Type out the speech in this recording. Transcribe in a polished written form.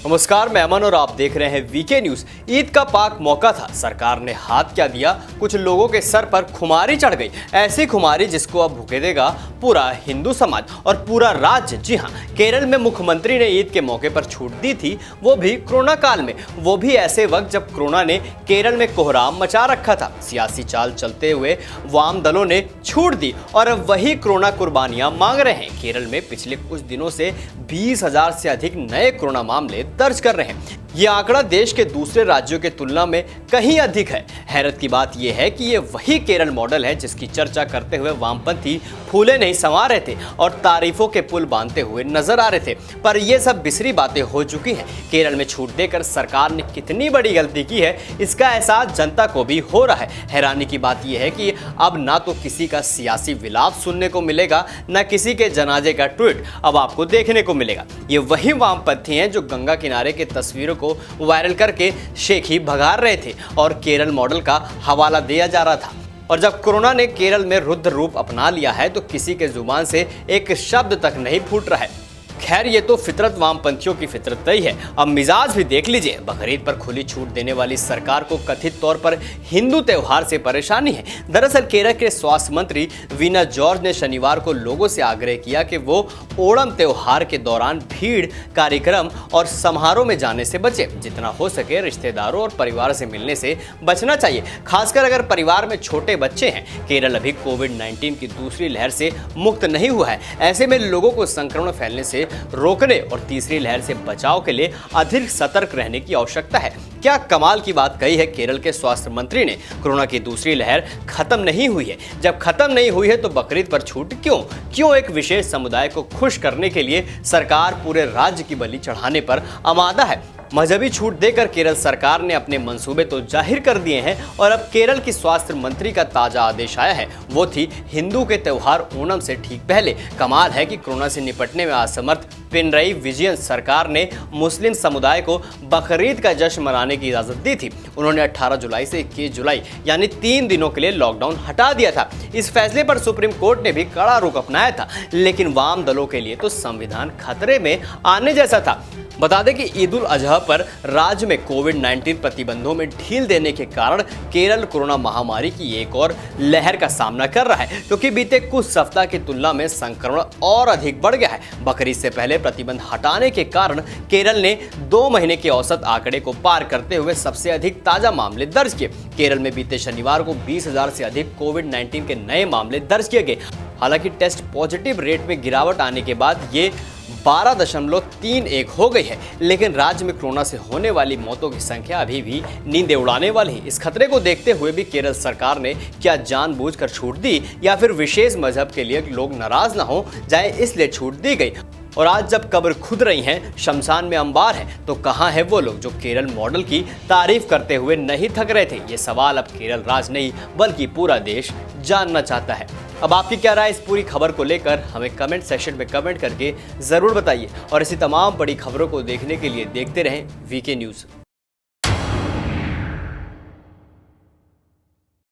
नमस्कार, मैं अमन और आप देख रहे हैं वीके न्यूज। ईद का पाक मौका था, सरकार ने हाथ क्या दिया, कुछ लोगों के सर पर खुमारी चढ़ गई। ऐसी खुमारी जिसको अब भुगतेगा पूरा हिंदू समाज और पूरा राज्य। जी हां, केरल में मुख्यमंत्री ने ईद के मौके पर छूट दी थी, वो भी कोरोना काल में, वो भी ऐसे वक्त जब कोरोना ने केरल में कोहराम मचा रखा था। सियासी चाल चलते हुए वाम दलों ने छूट दी और अब वही कोरोना कुर्बानियां मांग रहे हैं। केरल में पिछले कुछ दिनों से 20,000 से अधिक नए कोरोना मामले दर्ज कर रहे हैं। ये आंकड़ा देश के दूसरे राज्यों के तुलना में कहीं अधिक है। हैरत की बात यह है कि ये वही केरल मॉडल है जिसकी चर्चा करते हुए वामपंथी फूले नहीं समा रहे थे और तारीफों के पुल बांधते हुए नजर आ रहे थे। पर ये सब बिसरी बातें हो चुकी हैं। केरल में छूट देकर सरकार ने कितनी बड़ी गलती की है, इसका एहसास जनता को भी हो रहा है। हैरानी की बात यह है कि अब ना तो किसी का सियासी विलाप सुनने को मिलेगा, न किसी के जनाजे का ट्वीट अब आपको देखने को मिलेगा। ये वही वामपंथी हैं जो गंगा किनारे की तस्वीरों को वायरल करके शेखी भगा रहे थे और केरल मॉडल का हवाला दिया जा रहा था। और जब कोरोना ने केरल में रुद्र रूप अपना लिया है तो किसी के जुबान से एक शब्द तक नहीं फूट रहा है। खैर, ये तो फितरत वामपंथियों की फितरत ही है। अब मिजाज भी देख लीजिए। बकरीद पर खुली छूट देने वाली सरकार को कथित तौर पर हिंदू त्योहार से परेशानी है। दरअसल केरल के स्वास्थ्य मंत्री वीना जॉर्ज ने शनिवार को लोगों से आग्रह किया कि वो ओणम त्योहार के दौरान भीड़, कार्यक्रम और समारोह में जाने से बचे। जितना हो सके रिश्तेदारों और परिवार से मिलने से बचना चाहिए, खासकर अगर परिवार में छोटे बच्चे हैं। केरल अभी कोविड-19 की दूसरी लहर से मुक्त नहीं हुआ है। ऐसे में लोगों को संक्रमण फैलने से रोकने और तीसरी लहर से बचाव के लिए अधिक सतर्क रहने की आवश्यकता है। क्या कमाल की बात कही है केरल के स्वास्थ्य मंत्री ने। कोरोना की दूसरी लहर खत्म नहीं हुई है। जब खत्म नहीं हुई है तो बकरीद पर छूट क्यों एक विशेष समुदाय को खुश करने के लिए सरकार पूरे राज्य की बलि चढ़ाने पर आमादा है। मजहबी छूट देकर केरल सरकार ने अपने मंसूबे तो जाहिर कर दिए हैं और अब केरल की स्वास्थ्य मंत्री का ताजा आदेश आया है। वो थी हिंदू के त्योहार ओणम से ठीक पहले। कमाल है कि कोरोना से निपटने में असमर्थ पिनरई विजयन सरकार ने मुस्लिम समुदाय को बकरीद का जश्न मनाने की इजाजत दी थी। उन्होंने 18 जुलाई से 21 जुलाई यानी 3 दिनों के लिए लॉकडाउन हटा दिया था। इस फैसले पर सुप्रीम कोर्ट ने भी कड़ा रुख अपनाया था, लेकिन वाम दलों के लिए तो संविधान खतरे में आने जैसा था। बता दें कि ईद उल अजहा पर राज्य में कोविड-19 प्रतिबंधों में ढील देने के कारण केरल कोरोना महामारी की एक और लहर का सामना कर रहा है, क्योंकि बीते कुछ सप्ताह की तुलना में संक्रमण और अधिक बढ़ गया है। बकरीद से पहले प्रतिबंध हटाने के कारण केरल ने 2 महीने के औसत आंकड़े को पार करते हुए सबसे अधिक ताजा मामले दर्ज किए। केरल में बीते शनिवार को 20,000 से अधिक कोविड-19 के नए मामले दर्ज किए गए। हालांकि टेस्ट पॉजिटिव रेट में गिरावट आने के बाद ये 12.31 हो गई है, लेकिन राज्य में कोरोना से होने वाली मौतों की संख्या अभी भी नींदें उड़ाने वाली है। इस खतरे को देखते हुए भी केरल सरकार ने क्या जानबूझकर छूट दी या फिर विशेष मजहब के लिए लोग नाराज ना हो जाए इसलिए छूट दी गई। और आज जब कब्र खुद रही हैं, शमशान में अंबार है, तो कहां है वो लोग जो केरल मॉडल की तारीफ करते हुए नहीं थक रहे थे। ये सवाल अब केरल राज्य नहीं बल्कि पूरा देश जानना चाहता है। अब आपकी क्या राय इस पूरी खबर को लेकर हमें कमेंट सेक्शन में कमेंट करके जरूर बताइए और ऐसी तमाम बड़ी खबरों को देखने के लिए देखते रहें वीके न्यूज़।